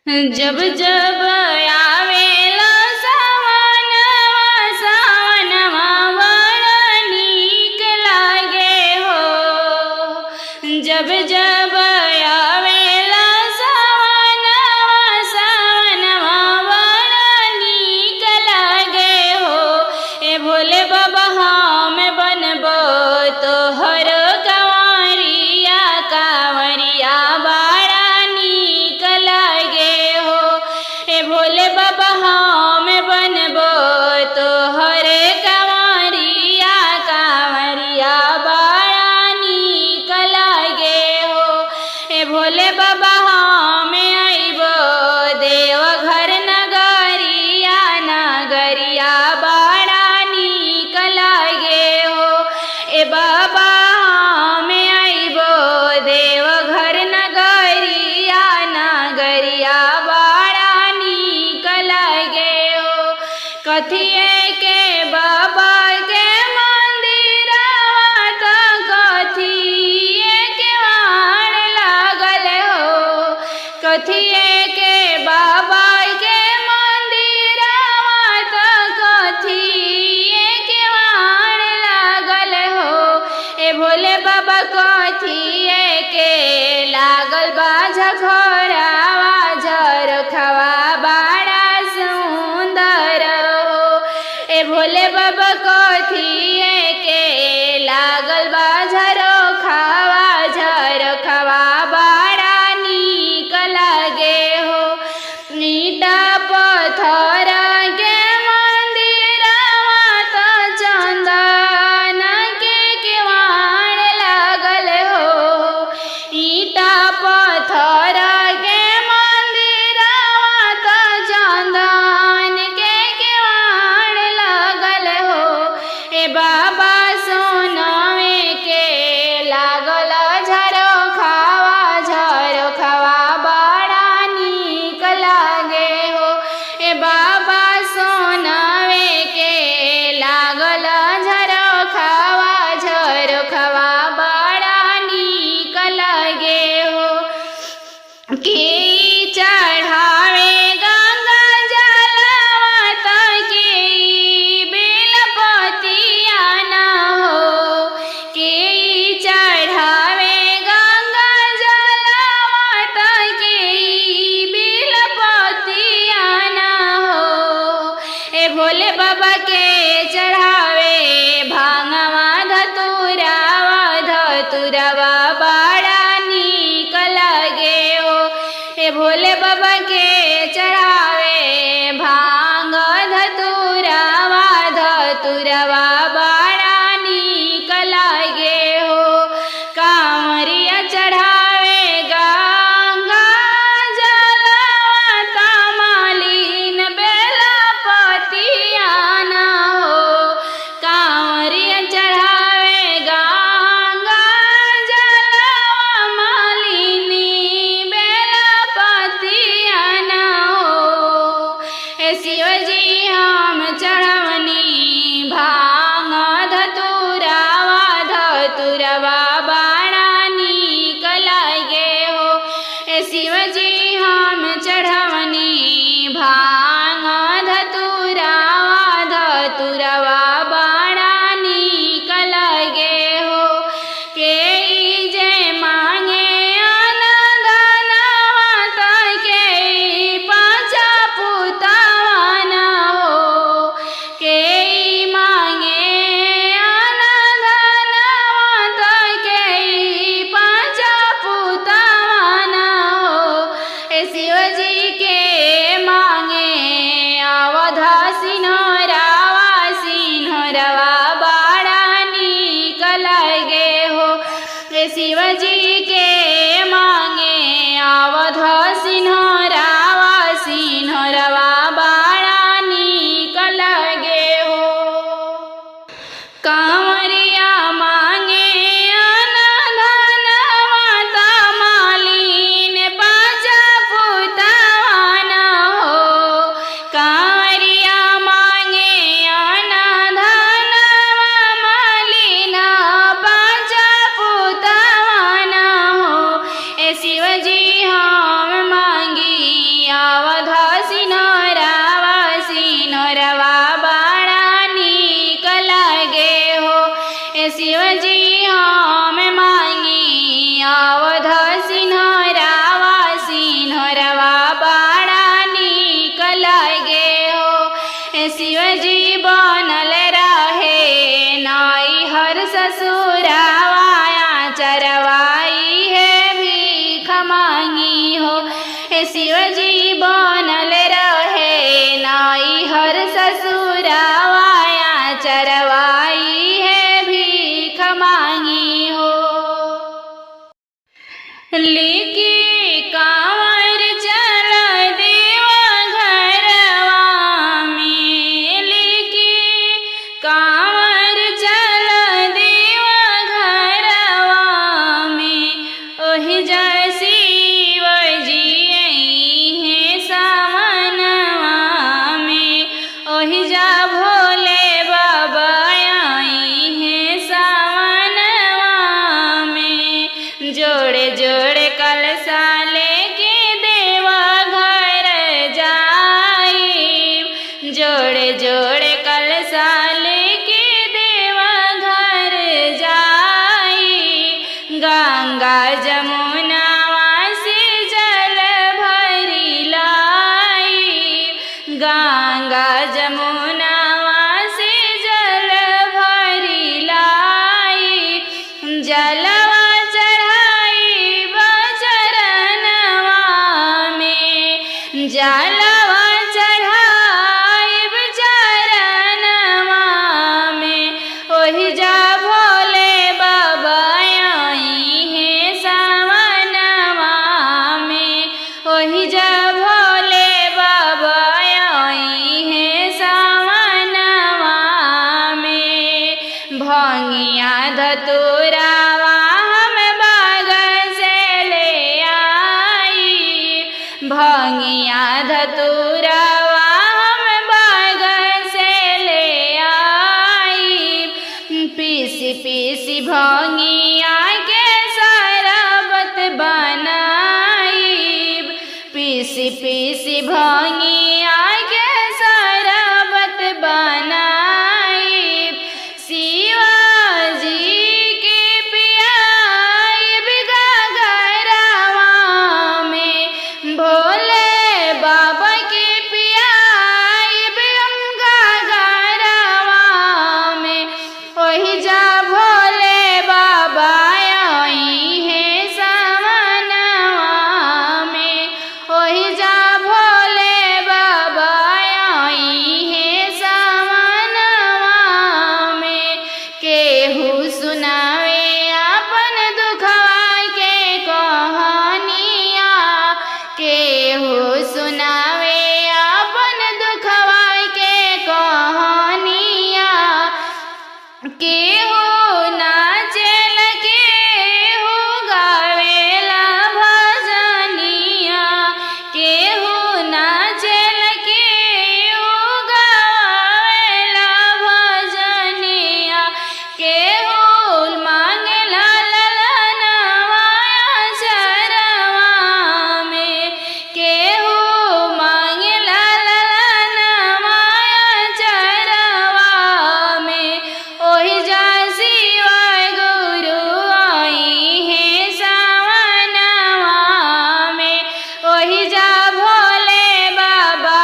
जब जब आवेला सावनवा सावनवा बड़ा नीक लागे हो। जब जब आवेला सावनवा सावनवा बड़ा नीक लागे हो। ए भोले बाबा हम बनबो तोहर कंवरिया कंवरिया बड़ा नीक लागे हो। ए भोले बाबा हम बनबो तोहर कंवरिया कंवरिया बड़ा नीक लागे हो। ए भोले बाबा हम अइबो देवघर नगरिया नगरिया बड़ा नीक लागे हो। ए बाबा हम अइबो देवघर नगरिया नगरिया बड़ा नीक लागे हो। कथिए के बाबा के मंदिरवा त कथिए के वाण लागल हो। कथिए के बाबा के मंदिरवा त कथिए के वाण लागल हो। ए भोले बाबा कथिए के लागल बा झखरावा झरखवा बड़ा सुंदर हो। ए भोले बाबा कथिए के लागल बा झरखवा झरखवा बड़ा नीक लागे हो। ईटा पत्थर के मंदिरवा त चंदन के केवाड़ लागल हो। ईटा पत्थर के मंदिरवा त चंदन के केवाड़ लागल हो। ए बाबा सोनवे के लागल झरखवा झरखवा बड़ा नीक लागे हो। ए बाबा सोनवे के लागल झरखवा झरखवा बड़ा नीक लागे हो। के चढ़ावे गंगा जलवा त के बेलपतिया न हो। के चढ़ावे गंगा जलवा त के बेलपतिया न हो। ए भोले बाबा के चढ़ावे भांगवा धतुरावा धतुरावा बड़ा नीक लागे हो। ए भोले बाबा के चढ़ावे भांग धतुरावा धतुरावा बड़ा नीक लागे हो। कांवरिया चढ़ावे गंगा जलवा त मालिन बेलपतिया न हो। कांवरिया चढ़ावे गंगा जलवा मालिनी बेलपतिया न हो। ए शिवजी हम चढ़वनी भांग धतुरावा धतुरावा बड़ा नीक लागे हो। ए शिवजी हम चढ़वनी भांग धतुरावा धतुरावा बड़ा नीक लागे हो। के जे मांगे अनधनवा त के पाँचा पुतवा न हो। के मांगे अनधनवा त के पाँचा पुतवा न हो। ए शिवजी के मांगे अवधा सिन्होरावा सिन्होरावा बड़ा नीक लागे हो। ए शिवजी के मांगे अवधा सिन्होरावा सिन्होरावा बड़ा नीक लागे हो। कांवरिया मांगे अनधनवा त मालिन पाँचा पुतवा शिवजी बनल रहे नैहर ससुरावाया चरवाई है भीख मांगी हो। लेके कांवर चल देवा घरवा में, लेके कांवर चल देवा घरवा में, ओहि जा शिवजी हैं सावनवा में, ओहि जा भोले बाबा आई हैं सावनवा में। जोड़े जोड़े कलशा लेके देवा घर जाई, जोड़े जोड़े कलशा लेके देवा घर जाई। गंगा जमुनावा से जल भरी लाई, गंगा जमुनावा से जल भरी लाई। जलवा चढ़ाई बचरनवा में, जलवा चढ़ाई बचरनवा में, ओहि जा भोले बाबा आई हैं सावनवा में, ओहि जा भोले बाबा आई हैं सावनवा में। भंगिया धतुरावा हम बाग से ले आई, भंगिया धतुरावा हम बाग से ले आई। पीसी पीसी भंगिया के शरबत बनाई, पीसी पीसी भंगिया के शरबत बनाई। शिवाजी के पियाई गगरवा में, भोले बाबा के पियाई गगरवा में, ओहि जा भोले बाबा आई हैं सावनवा में, ओहि जा भोले बाबा आई हैं सावनवा में। केहू सुनावे अपन दुखवा के कहानिया, केहू सुनावे अपन दुखवा के कहानिया। केहू नाचेल केहू गावेला भजनिया, केहू नाचेल केहू गावेला भजनिया। केहू मांगेला ललनवा चरवा में, केहू मांगेला ललनवा चरवा में, ओहि जा शिव गुरु आई हैं सावनवा में, ओहि जा भोले बाबा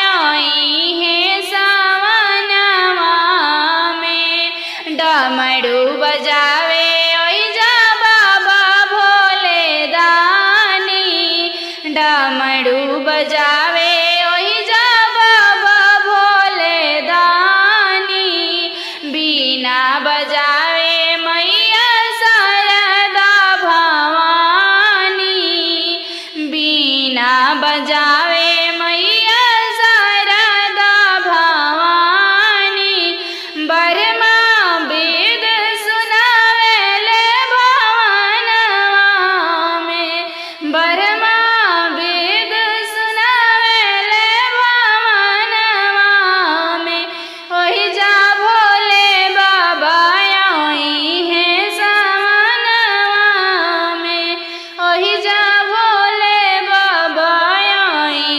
आई हैं सावनवा में। डमरू बजावे ओहि जा बाबा भोले दानी, डमरू बजावे ओहि जा बाबा भोले दानी। बीना बजावे मैया शारदा भवानी, बीना बजावे मैया शारदा भवानी। बरमा वेद सुनावेले भवनवा में, बरमा वेद सुनावेले भवनवा में, ओहि जा भोले बाबा आई हैं सावनवा में, ओहि जा भोले बाबा आई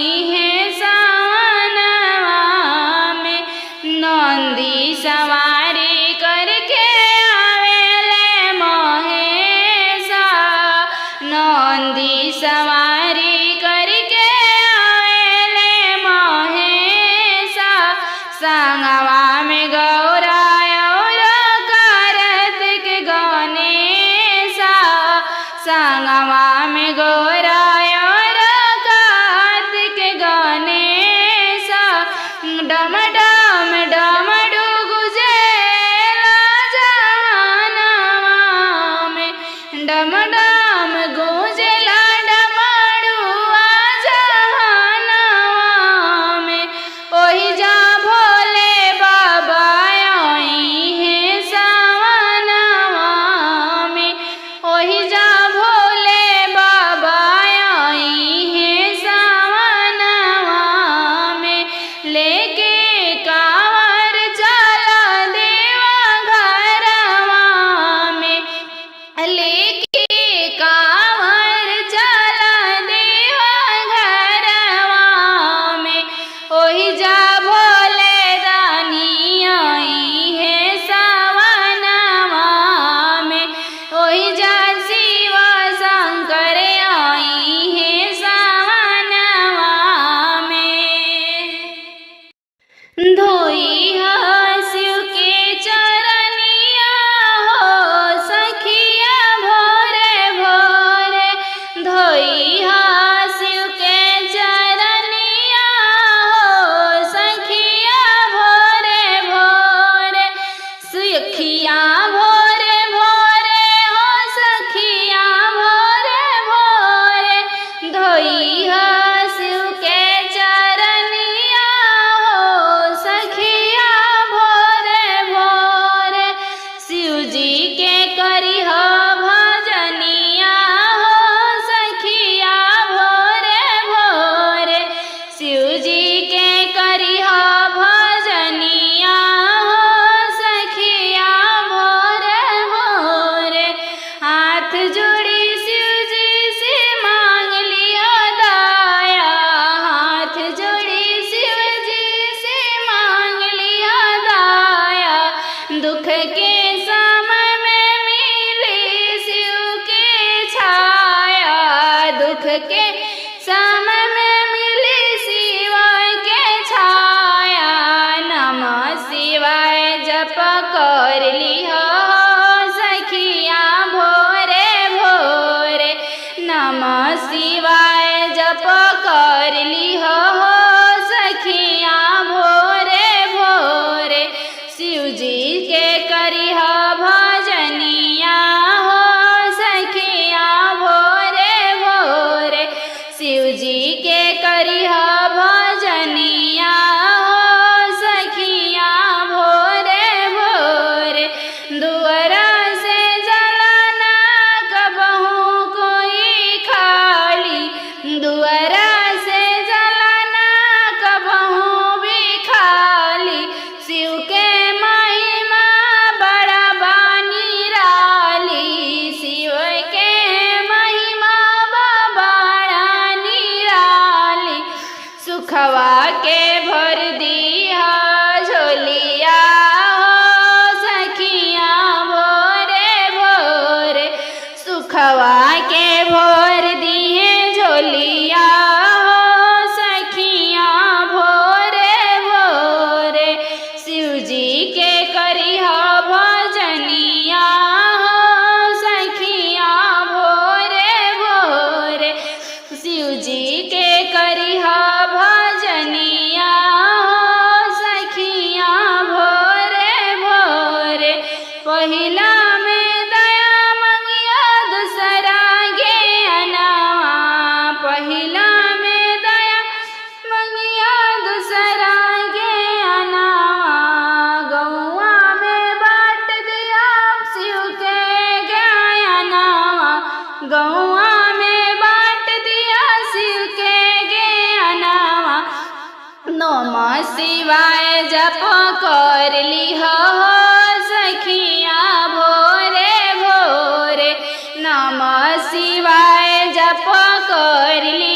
के करिह भजनिया हो सखिया भोरे भोरे। दुअरा से जलाना कबहू कोई खाली, दुअरा से जलाना कबहू भी खाली। शिव के महिमा बड़ा बानी राली, शिव के महिमा बड़ा निराली। सुखवा के भर दिया झोलिया हो सखिया भोरे भोरे। सुखवा के भर दिए झोलिया हो सखिया भोरे भोरे। शिव जी के करिह भजनिया हो सखिया भोरे भोरे। शिव जी के करिह भजनिया हो सखिया भोरे भोरे। पहिला में दया मंगिया दूसरा ज्ञानवा, पहिला में दया मंगिया दूसरा ज्ञानवा। गौआ में बाट दिया शिव के ज्ञानवा, गौआ में बाट दिया शिव के ज्ञानवा। नमः शिवाय जप कर लिह हो सखिया भोरे भोरे। नमः शिवाय जप कर लिह